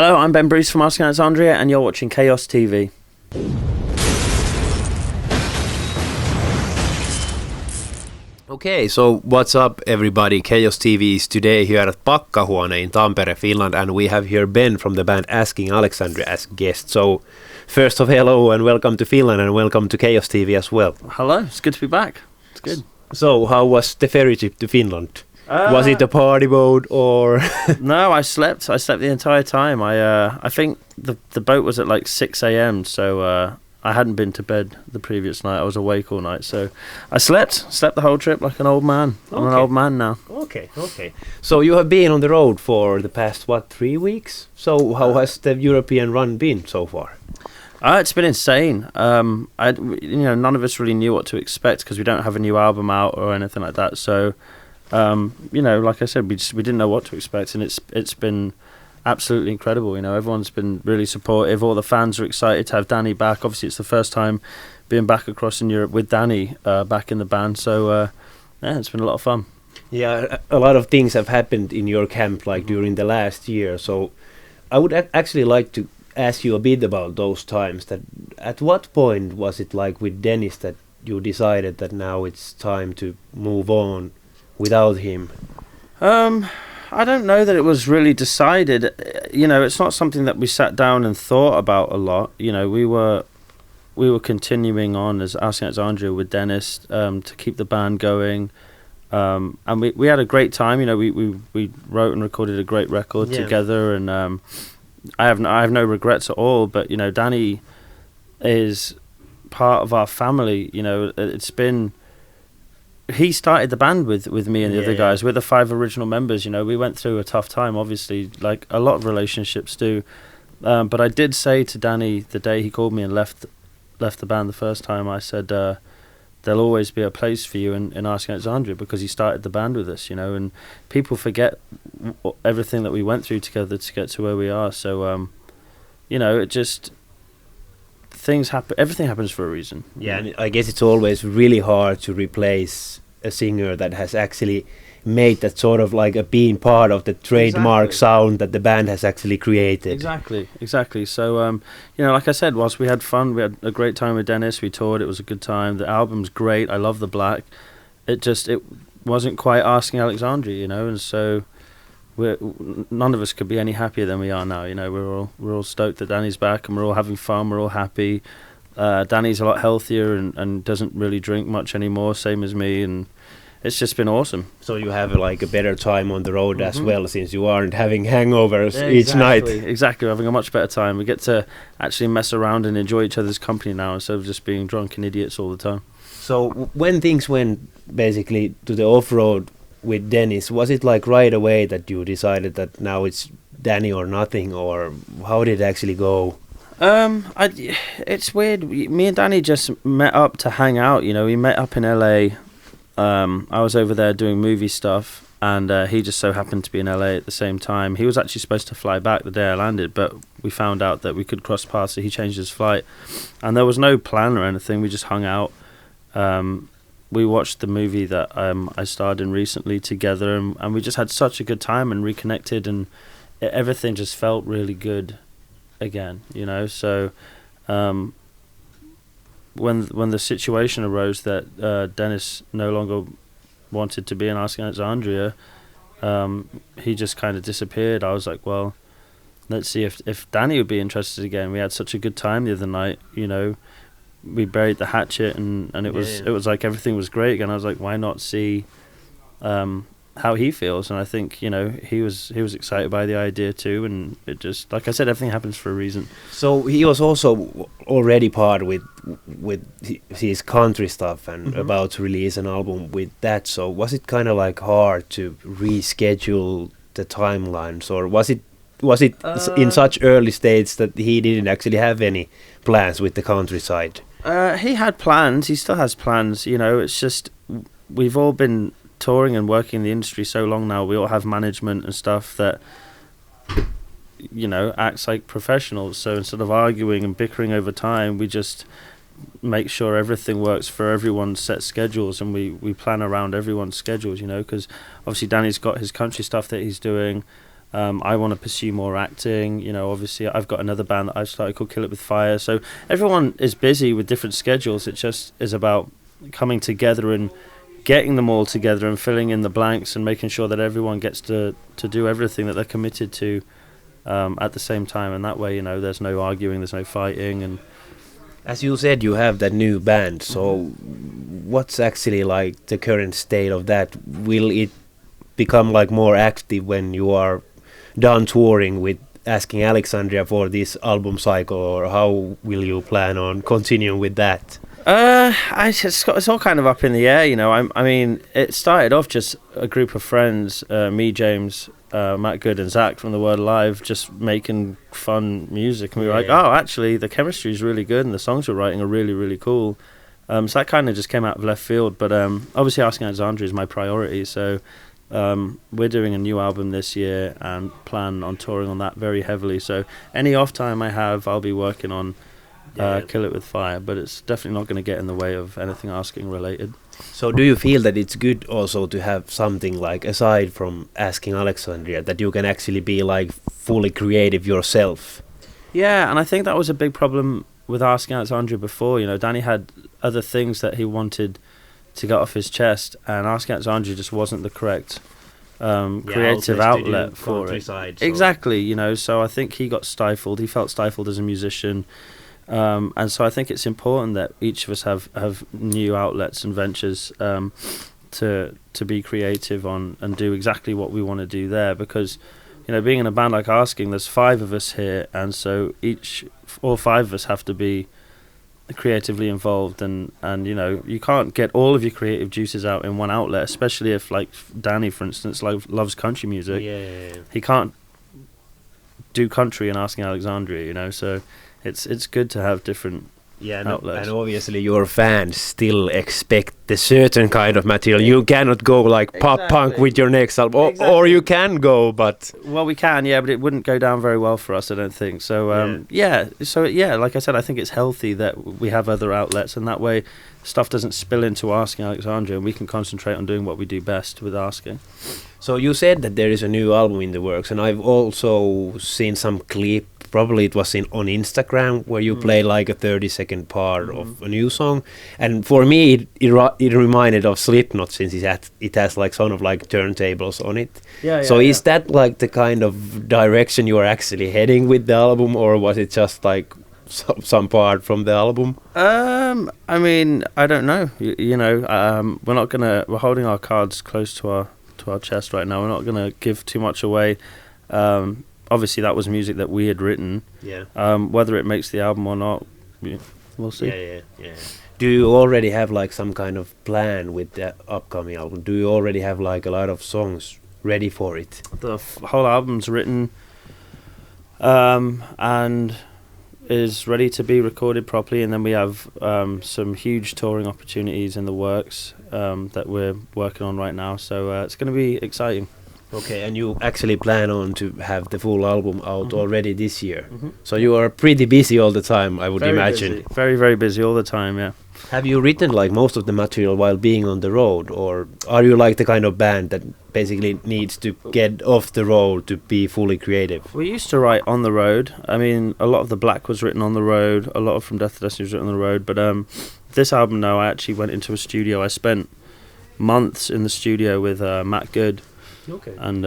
Hello, I'm Ben Bruce from Asking Alexandria, and you're watching Chaos TV. Okay, so what's up everybody? Chaos TV is today here at Pakkahuone in Tampere, Finland, and we have here Ben from the band Asking Alexandria as guest. So first of hello and welcome to Finland and welcome to Chaos TV as well. Hello, it's good to be back. It's good. So how was the ferry trip to Finland? Was it a party mode or? No, I slept. I slept the entire time. I think the boat was at like 6 a.m. So I hadn't been to bed the previous night. I was awake all night, so I slept the whole trip like an old man. I'm an old man now. Okay. So you have been on the road for the past 3 weeks? So how has the European run been so far? It's been insane. None of us really knew what to expect because we don't have a new album out or anything like that. So, like I said, we didn't know what to expect, and it's been absolutely incredible. Everyone's been really supportive. All the fans are excited to have Danny back. Obviously, it's the first time being back across in Europe with Danny back in the band. So, it's been a lot of fun. Yeah, a lot of things have happened in your camp, like during the last year. So, I would actually like to ask you a bit about those times. That at what point was it like with Dennis that you decided that now it's time to move on without him? I don't know that it was really decided. It's not something that we sat down and thought about a lot. We were continuing on as Asking Alexandria with Dennis to keep the band going, and we had a great time. We wrote and recorded a great record together, and I have no regrets at all. But Danny is part of our family. He started the band with me and the other guys. We're the 5 original members. We went through a tough time, obviously, like a lot of relationships do. But I did say to Danny the day he called me and left the band the first time, I said, there'll always be a place for you in Asking Alexandria because you started the band with us, and people forget everything that we went through together to get to where we are. So, it just... things happen. Everything happens for a reason. Yeah, and I guess it's always really hard to replace a singer that has actually made that sort of like being part of the trademark sound that the band has actually created. Exactly. So, like I said, whilst we had fun, we had a great time with Dennis. We toured. It was a good time. The album's great. I love the black. It wasn't quite Asking Alexandria, and so. None of us could be any happier than we are now. We're all stoked that Danny's back and we're all having fun. We're all happy. Danny's a lot healthier and doesn't really drink much anymore, same as me, and it's just been awesome. So you have like a better time on the road as well, since you aren't having hangovers each night. Exactly, we're having a much better time. We get to actually mess around and enjoy each other's company now instead of just being drunken idiots all the time. So when things went basically to the off-road with Dennis, was it like right away that you decided that now it's Danny or nothing, or how did it actually go? It's weird. Me and Danny just met up to hang out. We met up in LA. I was over there doing movie stuff, and he just so happened to be in LA at the same time. He was actually supposed to fly back the day I landed, but we found out that we could cross paths, so he changed his flight, and there was no plan or anything. We just hung out. We watched the movie that I starred in recently together, and we just had such a good time and reconnected, and everything just felt really good again, So when the situation arose that Dennis no longer wanted to be in Asking Alexandria, he just kind of disappeared. I was like, well, let's see if Danny would be interested again. We had such a good time the other night, we buried the hatchet and it was like everything was great again. I was like, why not see how he feels? And I think he was excited by the idea too, and it just, like I said, everything happens for a reason. So he was also already part with his country stuff and about to release an album with that. So was it kind of like hard to reschedule the timelines, or was it in such early states that he didn't actually have any plans with the countryside? He had plans. He still has plans. It's just we've all been touring and working in the industry so long now. We all have management and stuff that acts like professionals. So instead of arguing and bickering over time, we just make sure everything works for everyone's set schedules, and we plan around everyone's schedules. Because obviously Danny's got his country stuff that he's doing. I want to pursue more acting. You know, obviously I've got another band that I've started called Kill It With Fire. So everyone is busy with different schedules. It just is about coming together and getting them all together and filling in the blanks and making sure that everyone gets to do everything that they're committed to at the same time. And that way, you know, there's no arguing, there's no fighting. And as you said, you have that new band. So what's actually like the current state of that? Will it become like more active when you are done touring with Asking Alexandria for this album cycle, or how will you plan on continuing with that? It's all kind of up in the air, you know. I mean, it started off just a group of friends, me, James, Matt Good and Zach from The Word Alive, just making fun music. And we were like, oh, actually, the chemistry is really good and the songs we're writing are really, really cool. So that kind of just came out of left field. But obviously Asking Alexandria is my priority, so we're doing a new album this year and plan on touring on that very heavily. So any off time I have, I'll be working on Kill It With Fire, but it's definitely not going to get in the way of anything Asking related. So do you feel that it's good also to have something like aside from Asking Alexandria, that you can actually be like fully creative yourself? Yeah, and I think that was a big problem with Asking Alexandria before. You know, Danny had other things that he wanted to get off his chest, and Asking Alexandria just wasn't the correct creative outlet for it. So. Exactly, you know, so I think he got stifled. He felt stifled as a musician. And so I think it's important that each of us have new outlets and ventures to be creative on and do exactly what we want to do there, because, you know, being in a band like Asking, there's 5 of us here, and so all 5 of us have to be creatively involved, and you know, you can't get all of your creative juices out in one outlet, especially if, like Danny, for instance, loves country music. He can't do country in Asking Alexandria, you know, so it's good to have different outlets. And obviously your fans still expect the certain kind of material. You cannot go like pop punk with your next album, or you can go, but well, we can, but it wouldn't go down very well for us, I don't think. So like I said, I think it's healthy that we have other outlets, and that way stuff doesn't spill into Asking Alexandria, and we can concentrate on doing what we do best with Asking. So you said that there is a new album in the works, and I've also seen some clip. Probably it was on Instagram where you play like a 30-second part of a new song, and for me it reminded of Slipknot, since it has like sort of like turntables on it. Is that like the kind of direction you are actually heading with the album, or was it just like some part from the album? I mean, I don't know. You know, we're holding our cards close to our chest right now. We're not gonna give too much away. Obviously, that was music that we had written. Whether it makes the album or not, we'll see. Yeah. Do you already have like some kind of plan with the upcoming album? Do you already have like a lot of songs ready for it? The whole album's written and is ready to be recorded properly, and then we have some huge touring opportunities in the works that we're working on right now. So it's going to be exciting. Okay, and you actually plan on to have the full album out already this year. So you are pretty busy all the time, I would imagine. Busy. Very, very busy all the time, yeah. Have you written like most of the material while being on the road, or are you like the kind of band that basically needs to get off the road to be fully creative? We used to write on the road. I mean, a lot of the Black was written on the road, a lot of From Death to Destiny was written on the road, but this album now, I actually went into a studio. I spent months in the studio with Matt Good. And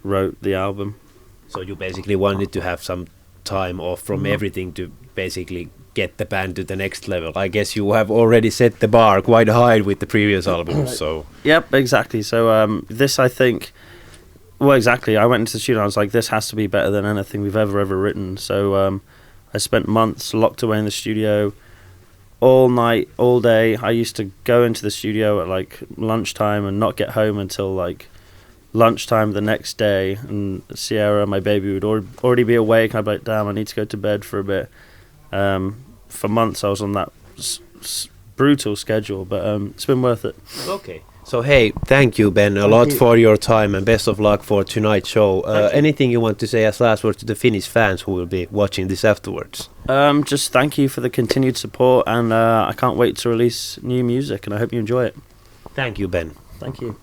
wrote the album. So you basically wanted to have some time off from everything to basically get the band to the next level. I guess you have already set the bar quite high with the previous albums. So yep, exactly. So this, I think, well, exactly. I went into the studio and I was like, this has to be better than anything we've ever written. So I spent months locked away in the studio, all night, all day. I used to go into the studio at like lunchtime and not get home until like lunchtime the next day, and Sierra, my baby, would already be awake, and I'd be like, damn, I need to go to bed for a bit. For months I was on that brutal schedule, but it's been worth it. Okay. So hey, thank you, Ben, a lot for your time, and best of luck for tonight's show. Anything you want to say as last word to the Finnish fans who will be watching this afterwards? Just thank you for the continued support, and I can't wait to release new music, and I hope you enjoy it. Thank you, Ben. Thank you.